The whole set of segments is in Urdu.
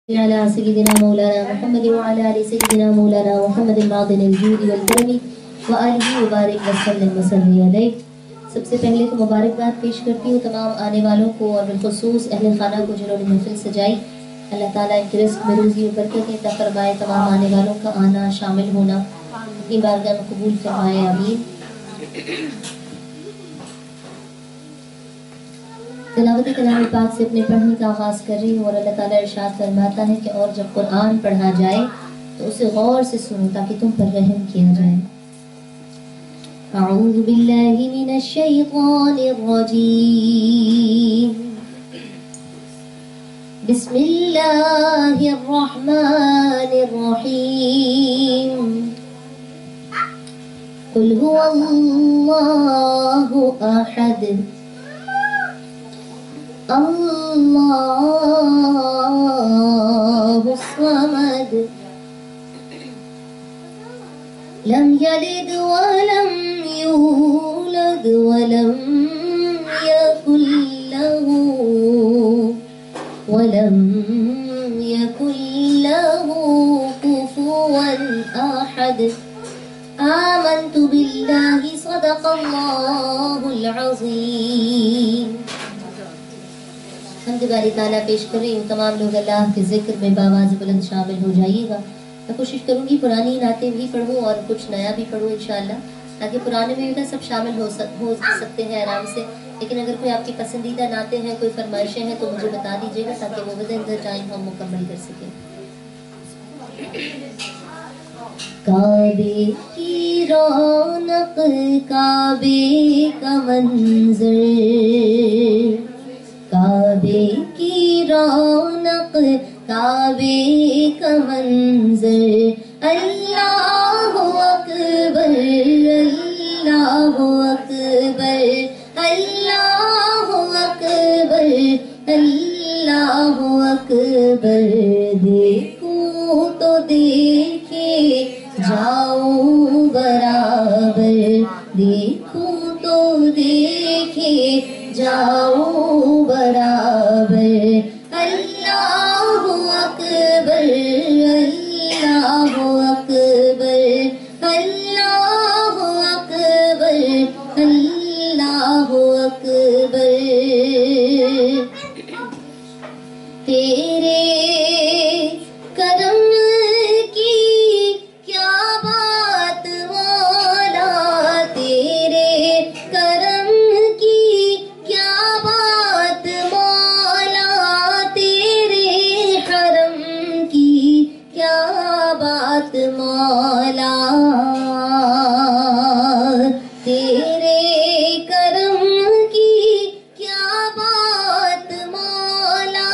على سيدنا مولانا محمد وعلى آل سيدنا مولانا محمد المعظم الجود والكرم وآلہ وبارک وسلم علیہ۔ سب سے پہلے تو مبارکباد پیش کرتی ہوں تمام آنے والوں کو اور بالخصوص اہل خانہ کو جنہوں نے محفل سجائی۔ اللہ تعالیٰ ان کے رزق میں روزی و برکت عطا فرمائے، تمام آنے والوں کا آنا شامل ہونا اپنی بارگاہ میں قبول فرمائے، آمین۔ تلاوت کلام پاک سے اپنے پڑھنے کا آغاز کر رہی ہوں اور اللہ تعالیٰ ارشاد فرماتا ہے کہ اور جب قرآن پڑھا جائے تو اسے غور سے سنو تاکہ تم پر رحم کیا جائے۔ اعوذ باللہ من الشیطان الرجیم، بسم اللہ الرحمن الرحیم، قل هو اللہ احد اللہ الصمد لم یلد ولم یولد ولم یکن له کفوا احد۔ آمنت باللہ صدق اللہ العظیم۔ حمد باری تعالیٰ پیش کر رہی ہوں، تمام لوگ اللہ کے ذکر میں باواز بلند شامل ہو جائیے گا۔ میں کوشش کروں گی پرانی نعتیں بھی پڑھوں اور کچھ نیا بھی پڑھوں انشاءاللہ، تاکہ پرانے میں بھی سب شامل ہو سکتے ہیں آرام سے، لیکن اگر کوئی آپ کی پسندیدہ نعتیں ہیں، کوئی فرمائشیں ہیں تو مجھے بتا دیجیے گا تاکہ وہ ود ان دا ٹائم ہم مکمل کر سکیں۔ کعبے کی رونق، کعبے کا منظر، کعبے کی رونق، کعبے کا منظر، اللہ اکبر اللہ اکبر اللہ اکبر اللہ اکبر۔ دیکھوں تو دیکھے جاؤں برابر، دیکھوں تو دیکھے جاؤں برابر، اللہ اکبر اللہ اکبر اللہ اکبر اللہ اکبر۔ تیرے کرم کی کیا بات مولا، تیرے کرم کی کیا بات مولا، تیرے حرم کی کیا بات مولا، تیرے کرم کی کیا بات مولا،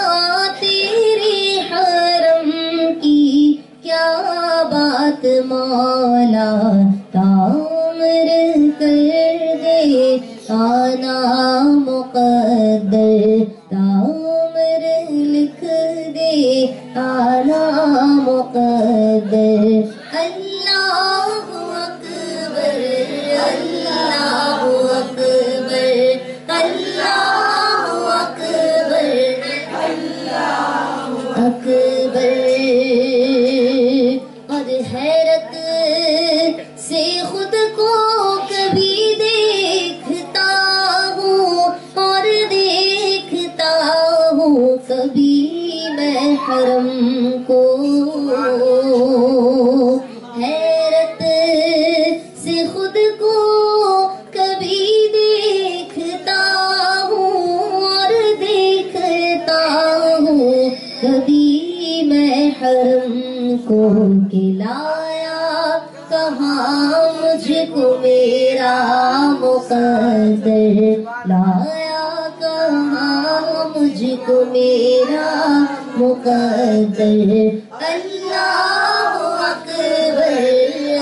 تیرے حرم کی کیا بات مولا۔ تعمر کر دے آنا مقدر، تعمر لکھ دے آنا مقدر، اللہ اکبر اللہ اکبر اللہ اکبر اللہ اکبر۔ اور حیرت سے خود کو کبھی دیکھتا ہوں اور دیکھتا ہوں کبھی میں حرم کو، حیرت سے خود کو کبھی دیکھتا ہوں اور دیکھتا ہوں کبھی میں حرم کو، کہ لایا کہاں مجھ کو میرا مقدر، لایا کہاں مجھ کو میرا مقدر، اللہ اکبر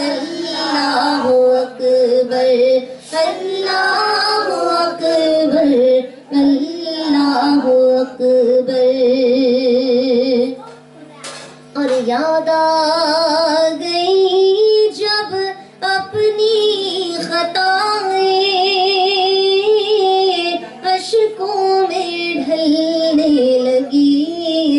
اللہ اکبر اللہ اکبر اللہ اکبر۔ اور یاد آ گئی جب اپنی خطائیں، اشکوں میں ڈھلنے لگی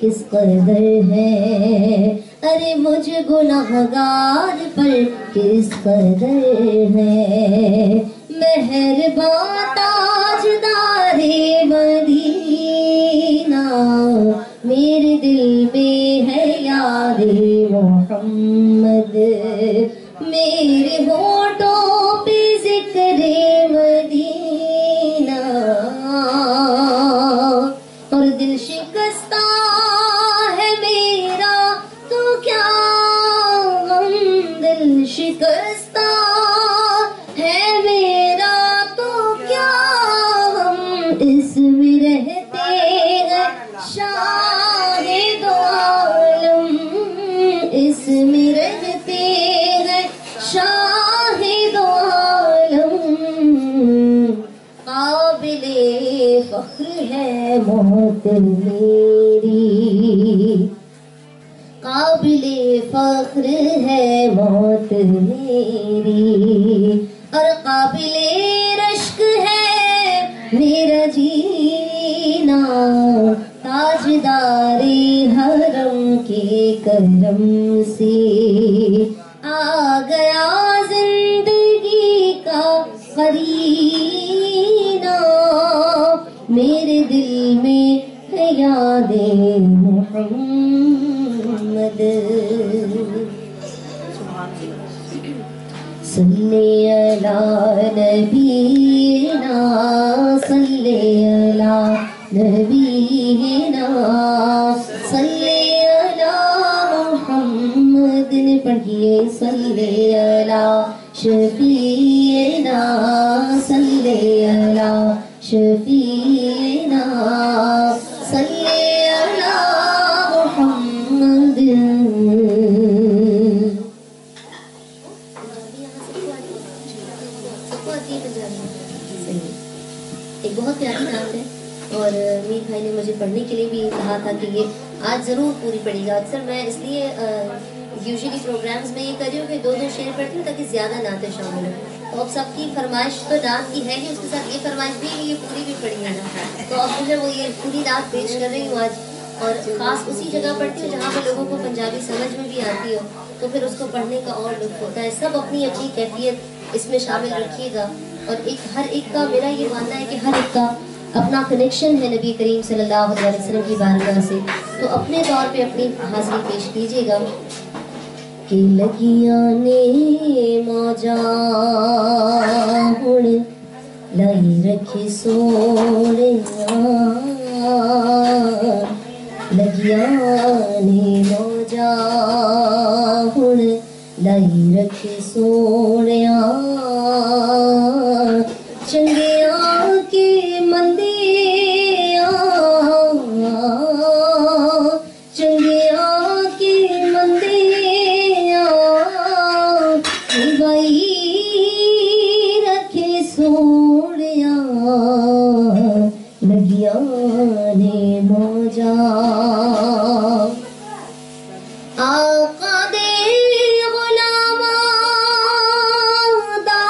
کس قدر ہے، ارے مجھ گناہگار پر کس قدر ہے، مہربان تاجدار مدینہ میرے دل میں ہے یاد محمد، میرے ہونٹوں پہ ذکر مدینہ، اور دل شکستہ ہے میرا تو کیا غم، دل شکستہ ہے میرا تو کیا غم، اس میں رہتے ہیں شاہد عالم، اس میں رہتے ہیں شاہد عالم، قابل فخر ہے موت میری، قابل فخر ہے موت میری، اور قابل رشک ہے میرا جینا، تاجدار حرم کے کرم سے آ گیا زندگی کا قرینہ، میرے دل میں ہے یاد محمد، صلی علی نبینا، صلی علی نبینا، صلی علی محمد، پڑھیے صلی علی شفیعنا، صلی علی شفیعنا، صلی علی محمد۔ ایک بہت پیاری نعت ہے، اور میر بھائی نے مجھے پڑھنے کے لیے بھی کہا تھا کہ یہ آج ضرور پوری پڑے گا۔ اکثر میں اس لیے یوزلی پروگرامز میں یہ کر رہی ہوں کہ 2 شعر پڑھتی ہوں تاکہ زیادہ نعتیں شامل ہوں، تو اب سب کی فرمائش تو نعت کی ہے ہی، اس کے ساتھ یہ فرمائش بھی یہ پوری بھی پڑھی ہے نا، تو اب مجھے وہ یہ پوری نعت پیش کر رہی ہوں آج، اور خاص اسی جگہ پڑھتی ہوں جہاں پہ لوگوں کو پنجابی سمجھ میں بھی آتی ہو، تو پھر اس کو پڑھنے کا اور لطف ہوتا ہے۔ سب اپنی اپنی کیفیت اس میں شامل رکھیے گا، اور ہر ایک کا، میرا یہ ماننا ہے کہ ہر ایک کا اپنا کنیکشن ہے نبی کریم صلی اللہ علیہ وسلم کی بارگاہ سے، تو اپنے طور پہ اپنی حاضری پیش کیجیے گا کہ لگیاں نے موجاں ہن لائی رکھی سونیاں، لگیاں نے موجاں ہن لائی رکھی سونیاں، چنگیاں کی مندیاں، چنگیاں کی مندیاں بھائی رکھے سونیاں، لگیاں نے موجاں، آقا دے غلاماں دا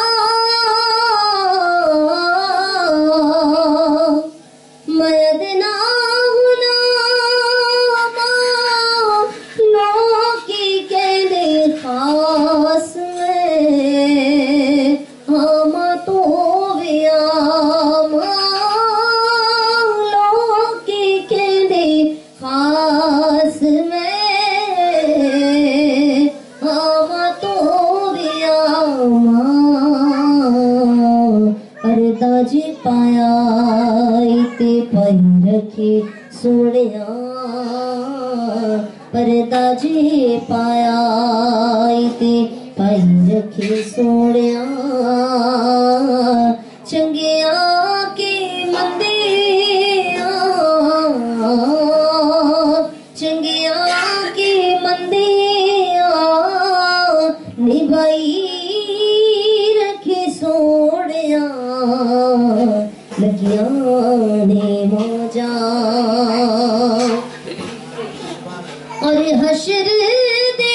مدنا غلاماں لوکی کہنے خاص میں، آما تو ویاما لوکی کہنے خاص میں، آما تو ویاما پردہ جی پایا تے پائی رکھے سونیاں، پردہ جی پایا تے پائی رکھے سونیاں، چنگیاں کی مندیاں، چنگیاں کی مندیاں نبھائی رکھے سونیاں، لگیاں نے موجاں، اور حشر دے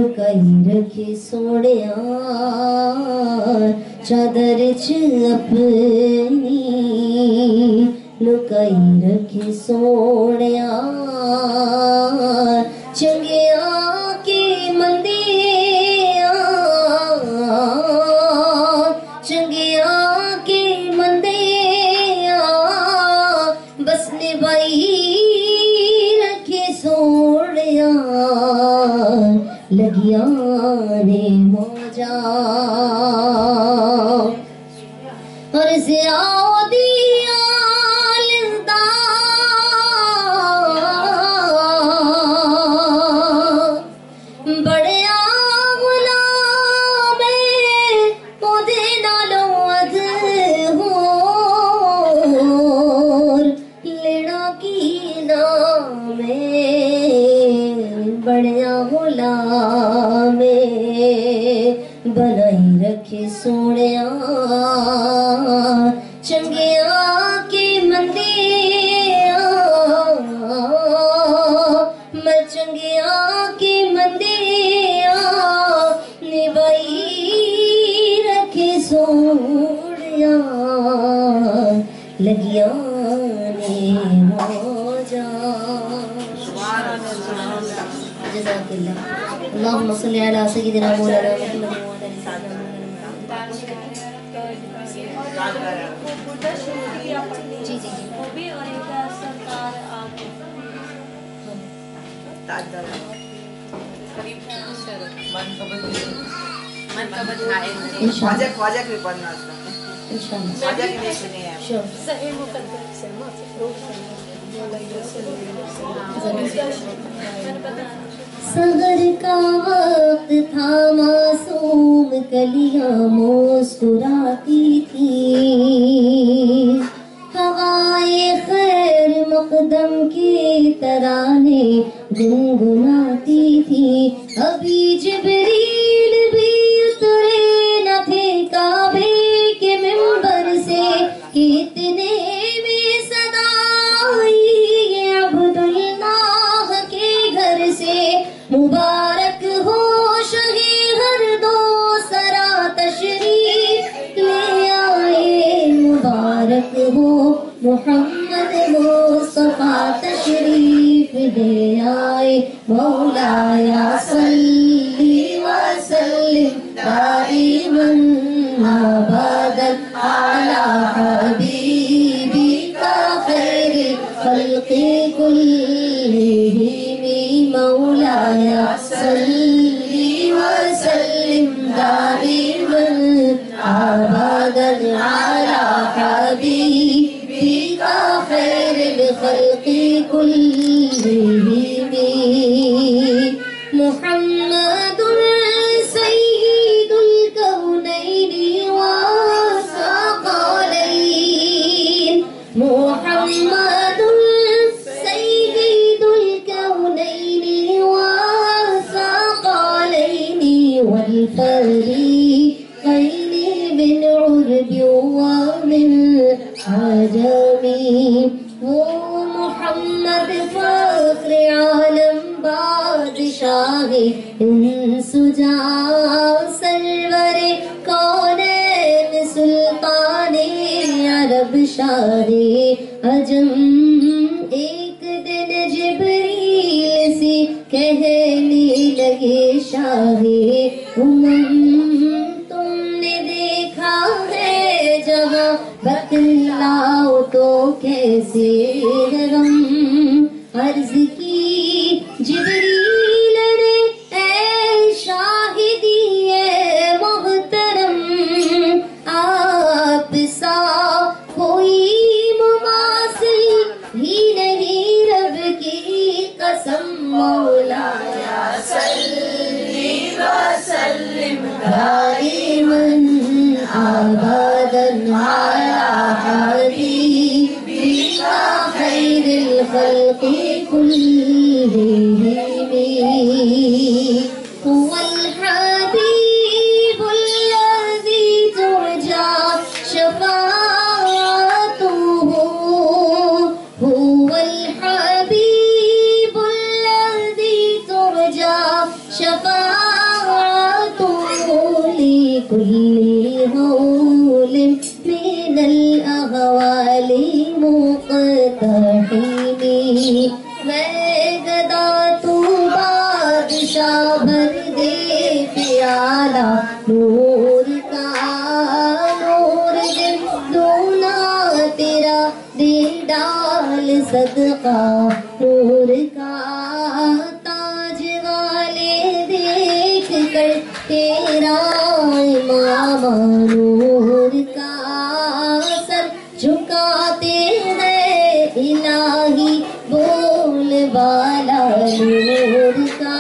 لکائی رکھے سوڑیا چادر چ اپنی لکائی رکھے سوڑیا چنگیا کے مندیا چنگیا کے مندیا بس نبائی رکھے سوڑیا لگیا نے موجا اور زیادیا لندہ بڑیا غلام پودے نالوں اد ہور لینا کی نام بڑیا غلام بنائی رکھے سوڑیا چنگیا کے مندیا میں چنگیا کے مندیا نبائی رکھے سوڑیا لگیا نے موجا جزاک اللہ اللہم صلی علی سیدنا مولانا محمد جی جی وہ بھی اور ایک سرکار آگے انشاءاللہ خواجہ کی پڑھنا انشاءاللہ خواجہ کی نہیں سنی ہے شور سحر کا وقت تھا معصوم کلیاں مسکراتی تھی ہوائے خیر مقدم کے ترانے گنگناتی تھی ابھی جبریل بھی اترے نہ تھے کعبے کے منبر سے اتنے میں صدا آئی یہ عبداللہ کے گھر سے مبارک ہو شہ ہر دو سرا تشریف لے آئے مبارک ہو محمد مصطفیٰ تشریف لے آئے مولایا صلی وسلم دائما ابدا علی حبیبک خیر خلق کلہم مولایا صلی وسلم دائما ابدا علی حبیبک خیر الخلق كلهم محمد سيد الكونين والثقلين محمد سيد الكونين والثقلين والفريقين من عرب ومن عجم وہ محمد فخر عالم بادشاہ انس جاں سرور کونین سلطان عرب شاہ عجم ایک دن جبریل سے کہنے لگے شاہ تم نے دیکھا ہے جہاں بتلاؤ تو کیسے ہے غم عرض کی جبریل نے اے شاہدی اے محترم آپ سا کوئی مماثل ہی نہیں رب کی قسم مولایا صلی وسلم دائما ابدا علی حبیبک خیر الخلق كلهم هو الحبيب الذي ترجى شفاعته هو الحبيب الذي ترجى شفاعته كل هول من الأهوال مقتحمي میں گدا تو بادشاہ بھر دے پیالہ نور کا نور دے دونا تیرا دے ڈال صدقہ نور کا تاج والے دیکھ کر تیرا امام نور کا سر جھکاتے ہیں الہی بول والا نور کا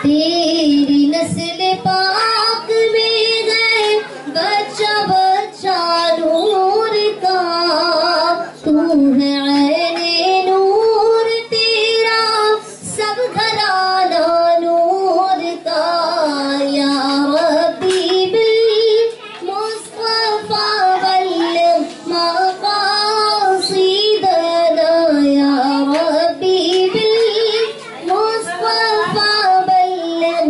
تیری نسل پاک میں گئے بچہ بچہ نور کا تو ہے عین نور تیرا سب گھرانہ نور کا یا ربی بالمصطفیٰ بلغ مقاصدنا یا ربی بالمصطفیٰ بلغ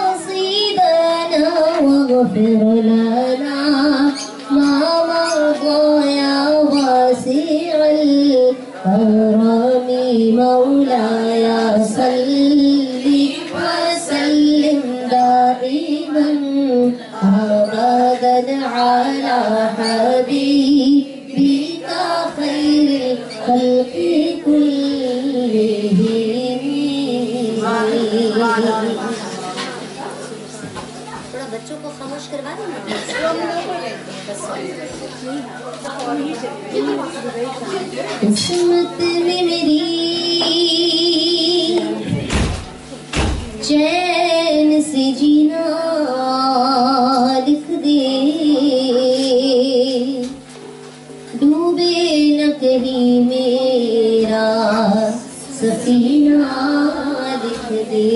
مقاصدنا واغفر لنا ما مضى يا واسع الكرم مولاي صل وسلم دائما أبدا على حبيبك خير الخلق كلهم تھوڑا بچوں کو خاموش کروا دیں قسمت میں میری چین سے جینا لکھ دے ڈوبے نہ کہیں میرا سفینہ لکھ دے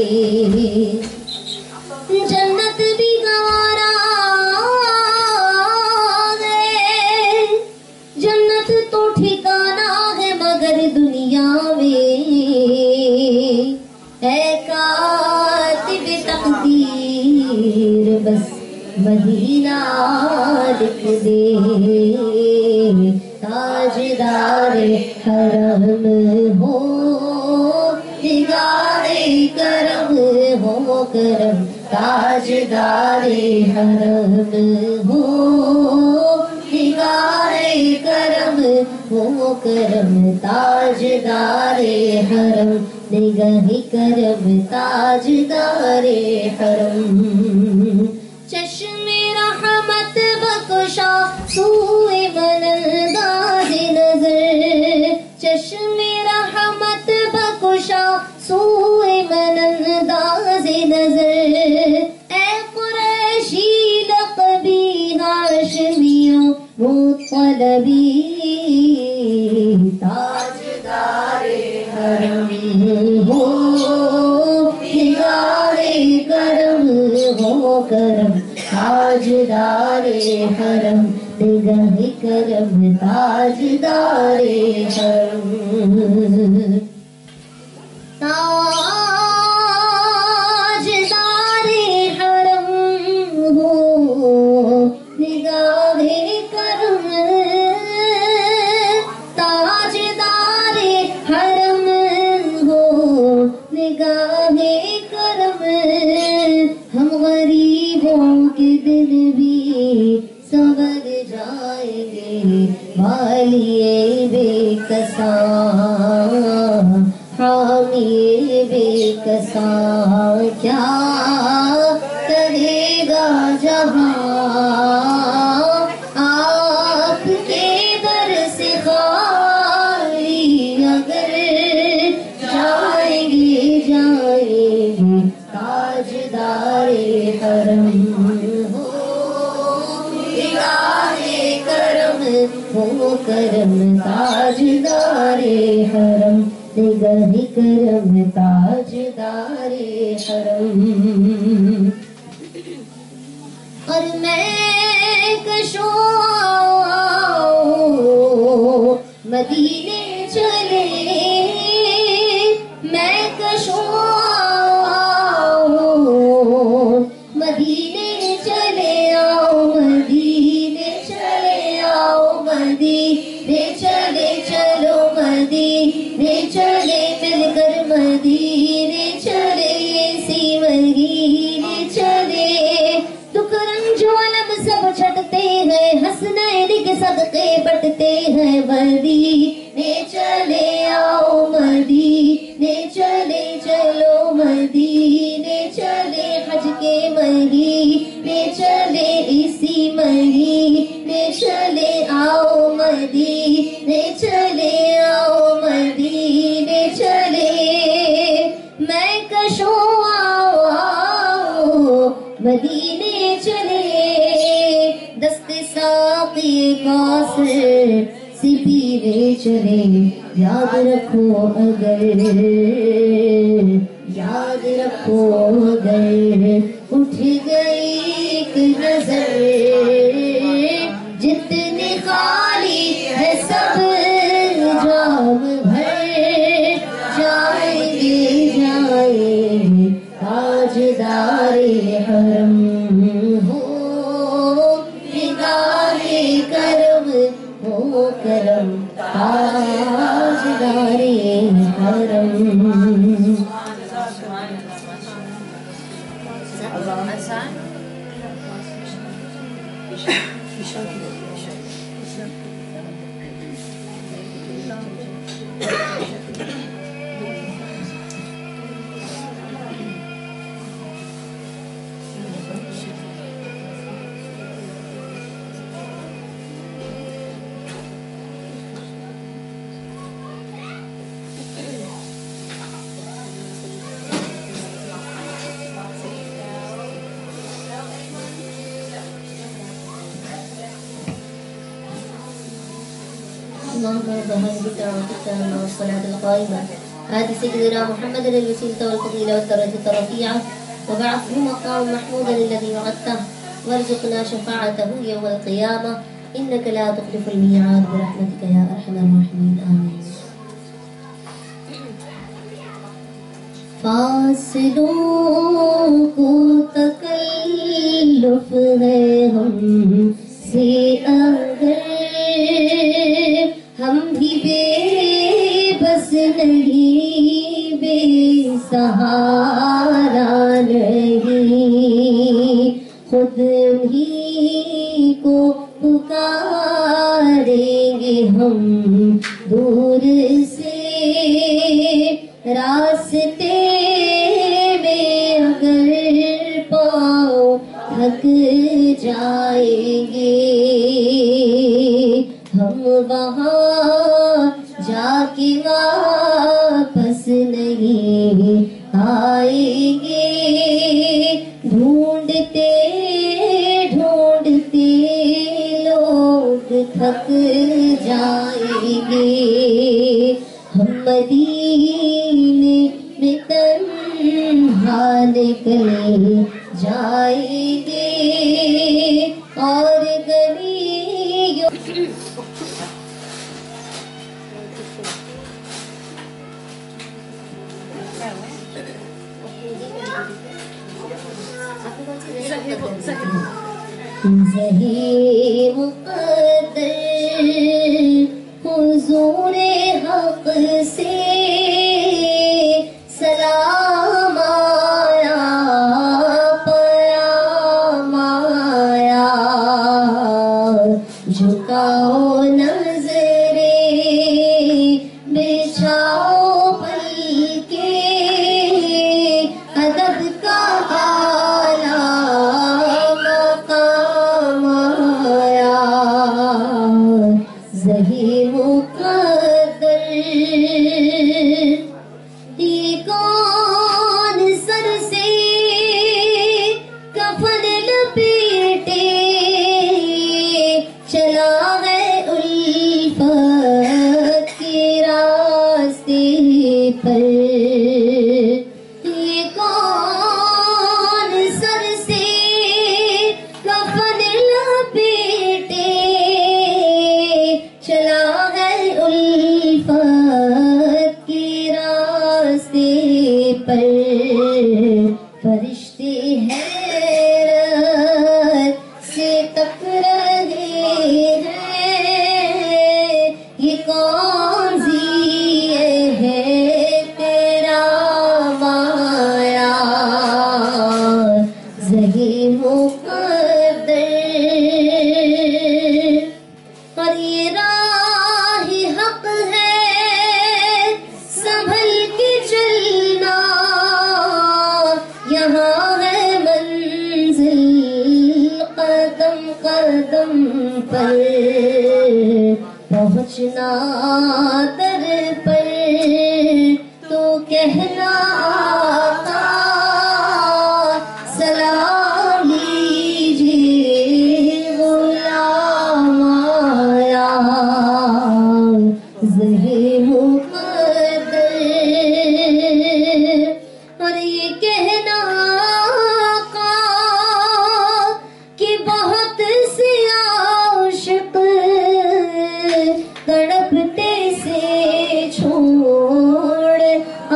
جنت بھی گوارا ہے جنت تو ٹھکانا ہے مگر دنیا میں اے کاتب تقدیر بس مدینہ لکھ دے تاجدار حرم ہو نگار کرم ہو کرم تاجدار حرم ہو نگار کرم ہو کرم تاجدار حرم نگہ کرم تاجدار حرم چشم رحمت بخشا سوئے بلنداز نظر چشم رحمت بخشا سوئے بلنداز نظر اے قریشی لقبی ہاشمیوں مطلبی تاجدار حرم ہو نگار کرم ہو کرم تاجدار حرم نگہ کرم تاجدار حرم تاجدار حرم ہو نگاہ کرم تاجدار حرم ہو نگاہ کرم ہم غریبوں کے دل بھی سنور جائیں گے والیے بے کساں حامی بے کساں کیا کرے گا جہاں آپ کے در سے خالی اگر جائیں گے تاجدار حرم ہو نگاہ کرم ہو کرم تاجدار حرم نگہ کرم تاجدار حرم اور میں کشوں مدینے چلے میں کشوں مدینے چلے آؤ مدینے چلے چلو مدینے چلے حج کے مہینے چلے اسی مہینے چلے آؤ مدینے چلے آؤ مدینے چلے میں کشوں آؤ مدینے چلے دست ساقی کاثر سے پینے چلے یاد رکھو اگر اٹھ گئی ایک نظر جتنے خالی ہے سب جام بھر جائیں گے تاجدار حرم ہو نگاہ کرم ہو کرم تاجدار حرم اللهم رب هذه الدعوة التامة والصلاة القائمة آت سيدنا محمد الوسيلة والفضيلة والدرجة الرفيعة وبعثه مقام محمودا الذي وعدته وارزقنا شفاعته يوم القيامة إنك لا تخلف الميعاد برحمتك يا أرحم الراحمين آمين. فاصلوں کو تکلف ہے ہم سے اگر ہم بھی بے بس نہیں بے سہارا نہیں خود ہی کو پکاریں گے ہم دور سے راستے میں اگر پاؤں تھک جائیں گے ہم وہاں جا کے واپس نہیں آئیں گے ڈھونڈتے ڈھونڈتے لوگ تھک جائیں گے ہم مدینے میں تنہا نکل جائیں گے اور گلیوں زہی مقدر حضور حق سے سلام آیا پیام آیا جھکاؤ نظریں بچھاؤ پلکیں ادب کا اعلیٰ مقام آیا زہی مقدر یہ کون سر سے کفن لپیٹے چلا ہے الفت کے راستے پر یہ کون سر سے کفن لپیٹے چلا ہے الفت کے راستے پر فرشتے حیرت سے تک رہے ہیں یہ کون سی ہے تیرا مایا زہی مقدر اور یہ راہ پر پہنچنا در پر تو کہنا آقا سلام لیجیے غلام آیا زہ مقدر اور یہ کہنا آقا کہ بہت سے عاشق تڑپتے سے چھوڑ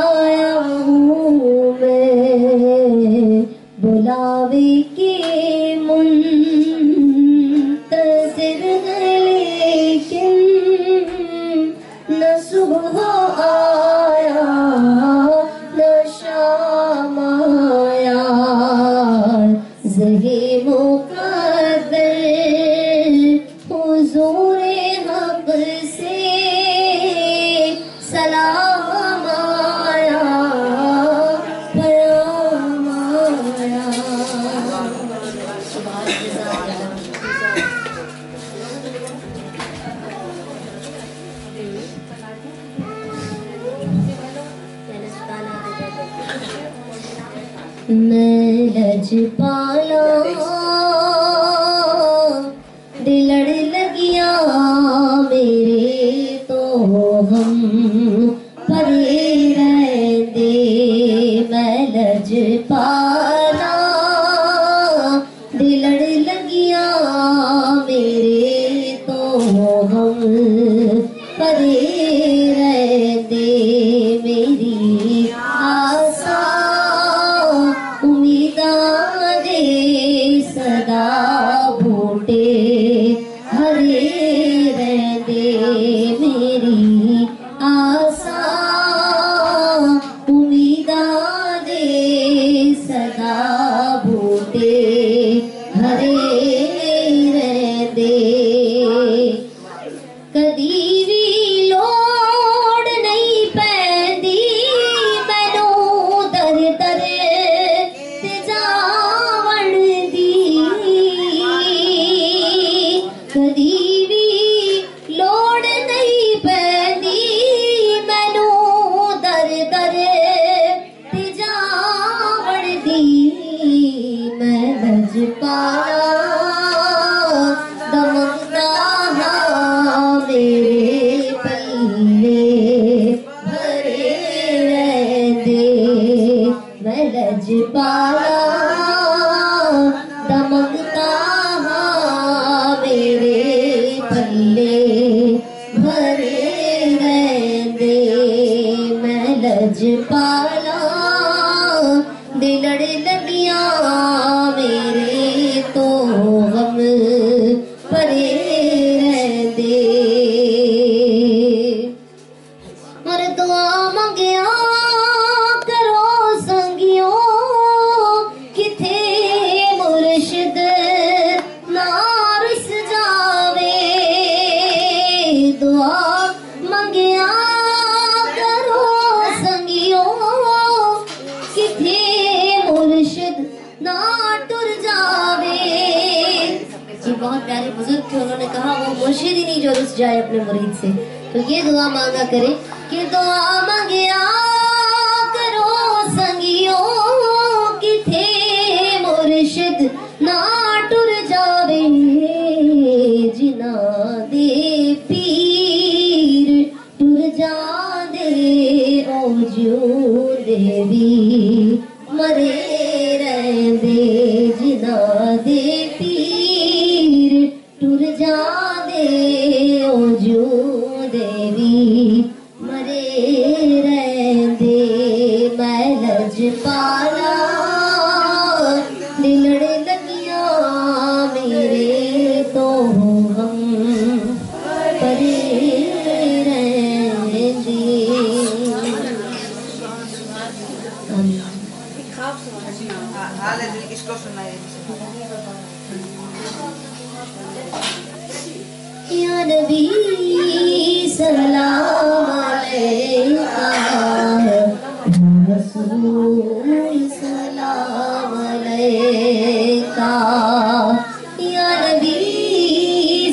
آیا ہوں میں بلاوے کے منتظر لیکن نہ صبح آیا نہ شام آیا زہ مقدر حضور حق سے سلام آیا پیام آیا میں لجپالا دلڑ لگیا میرے تو ہم پرے رہتے میں لجپالا دلڑ لگیا میرے تو ہم پرے رہتے میری آسا امیداں دے صدا بوٹے ہرے رہتے میری آسا امیداں دے صدا بوٹے ہرے رہتے کدی بھی لوڑ نہیں پیندی مینوں در در تے جاون دی کدی بھی لوڑ نہیں پیندی مینوں در در تے جاون دی میں لجپالا دمکدا ہاں میرے پلے بھرے رہندے میں لجپالا دمکدا ہاں میرے پلے بھرے رہندے میں لجپالا دلڑ لگیا میرے تو غم پرے رہندے اور دعا منگیا کرو سنگیوں کتھے مرشد نارس جاوے دعا منگیا کرو سنگیوں کتھے مرشد نہ ٹر جاوے یہ بہت پیارے بزرگ تھے انہوں نے کہا وہ مرشد ہی نہیں جو رس جائے اپنے مرید سے تو یہ دعا مانگا کرے کہ دعا مانگیا کرو سنگیوں کتھے مرشد نہ ٹر جاوے جنا دے پیر ٹر جا دے او جو دیوی مرے رہندے جنا دے پیر ٹر جا دے او جو دیوی مرے رہندے میں لجپالا دلڑ لگیا میرے تو ہم پرے رہندے یا نبی سلام علیکہ رسول سلام علیکہ یا نبی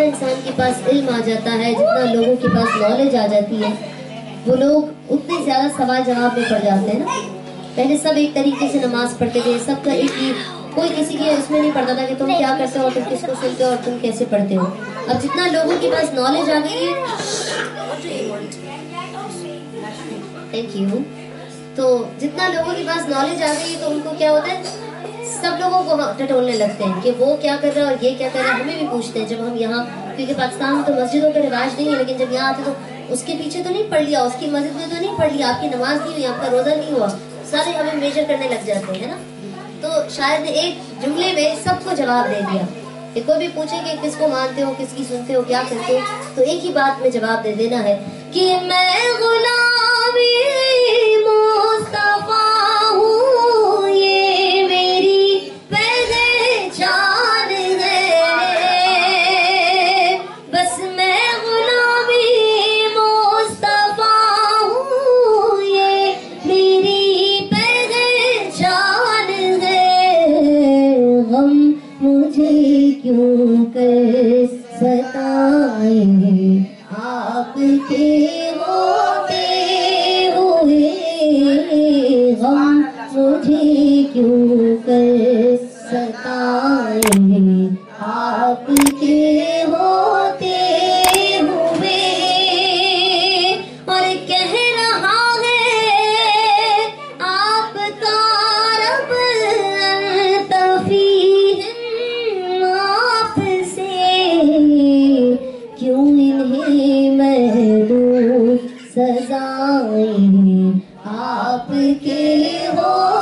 جتنا انسان کے پاس علم آ جاتا ہے، جتنا لوگوں کے پاس نالج آ جاتی ہے، وہ لوگ اتنے زیادہ سوال جواب میں پڑ جاتے ہیں نا۔ پہلے سب ایک طریقے سے نماز پڑھتے تھے، سب کا ایک ہی، کوئی کسی کے اس میں نہیں پڑھتا تھا کہ تم کیا کرتے ہو اور تم کس کو سنتے ہو اور تم کیسے پڑھتے ہو۔ اب جتنا لوگوں کے پاس نالج آ گئی ہے، تھینک یو، تو جتنا لوگوں کے پاس نالج آ گئی ہے تو ان کو کیا ہوتا ہے، سب لوگوں کو ٹٹولنے لگتے ہیں کہ وہ کیا کر رہا ہے اور یہ کیا کر رہا ہے۔ ہمیں بھی پوچھتے ہیں جب ہم یہاں، کیونکہ پاکستان میں تو مسجدوں کا رواج نہیں ہے، لیکن جب یہاں آتے تو اس کے پیچھے تو نہیں پڑھ لیا، اس کی مسجد میں تو نہیں پڑھ لیا، آپ کی نماز نہیں ہوئی، آپ کا روزہ نہیں ہوا، سارے ہمیں میجر کرنے لگ جاتے ہیں نا۔ تو شاید ایک جملے میں سب کو جواب دے دیا کہ کوئی بھی پوچھے کہ کس کو مانتے ہو، کس کی سنتے ہو، کیا کرتے ہو، تو ایک ہی بات میں جواب دے دینا ہے کہ میں غلامی مصطفیٰ ہوں، یہ میری پہچان ہے، بس میں غلامی مصطفیٰ ہوں، یہ میری پہچان ہے، غم مجھے کیوں کر ستائیں آپ کے ہوتے ہوئے، غم مجھے کیوں کر ستائیں آپ کے ہوتے ہوئے، اور کہہ رہا ہے آپ کا رب انت فیہم، آپ سے کیوں انہیں محدود سزائیں آپ کے ہو